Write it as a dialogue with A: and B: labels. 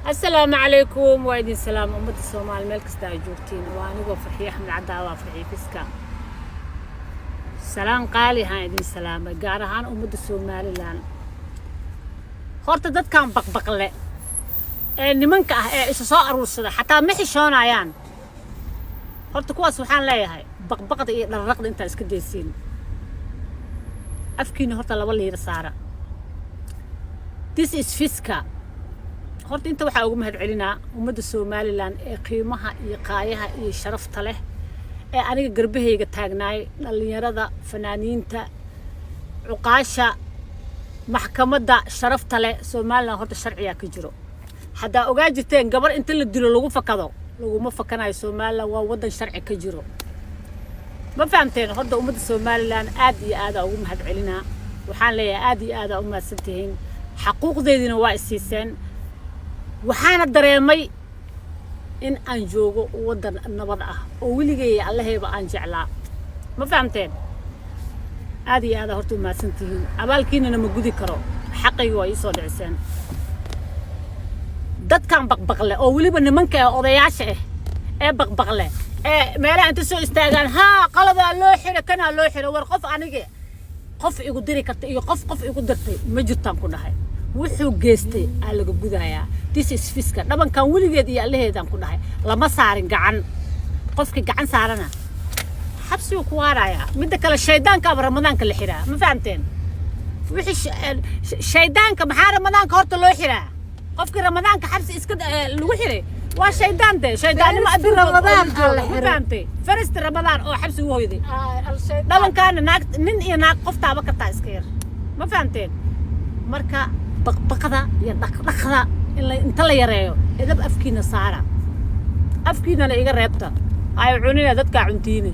A: السلام عليكم وعليكم السلام أمة الصومال ملك استاجوتين وأنا وفرحي أحمد عداوة فرحي فسكا سلام قالي هاي دين سلامة قارهان أمة الصومال لان هورت دad كان بقبقلة nimanka ah ee isa soo aruursada xataa ma xishoonayaan horta kuwaas waxaan leeyahay baqbaqda iyo dharraqda inta iska deeysiin afkiina horta laba liir saara this is fiska horta inta waxa ugu mahad celinaa ummadda Soomaaliland ee qiimaha iyo qaayaha iyo sharafta leh ee aniga garbahayga taagnaay dhalinyarada fanaaniinta cuqaasha maxkamadda sharafta leh Soomaaliland horta sharciya ka jiro حدا أوجدتين قبل أنت اللي تدلوا لغو فكذا لغو ما فكنا الصومال ووضع شرعي كجرو ما فهمتين هذا أمد الصومال لان آدي آدا أم هاد علينا وحان لي آدي آدا أم سنتين حقوق ذي نواء السيسان وحان الدريمي إن أنجوجو ووضع النبضة وولي جاي الله يبقى أنجعلا ما فهمتين آدي آدا هرتو ما سنتين أبالكين أنا موجودي كرو حقي ويصل عسان dad kan baqbaqle oo waliba nimanka odayaasha ee baqbaqle ee meelaha inta soo istaagaan ha qalada loo xiro kana loo xiro war qof aniga qof igu diri karta iyo qof igu dirtay ma jirtaan ku dhahay wuxuu geestay aa laga gudayaa this is fiska dhabankan waligeed iyo allaheedan ku dhahay lama saarin gacan qofki gacan saarana xabsi ku waaraya mid kale shaydaanka ramadaanka la xiraa ma fahamteen wixii shaydaanka maxaa ramadaanka horta loo xiraa قفك رمضان كحبس إسكت الوحرة وشيطان ده شيطان ما أدري رمضان فهمتي فرست رمضان أو حبس هو يدي ده كان ناق ناق قفت عبك التأسكير ما فهمتين مركا بقذا يدخل إلا أنت لا يريه إذا بأفكينا صارا أفكينا لا يقربته هاي عوني ذاتك عنتيني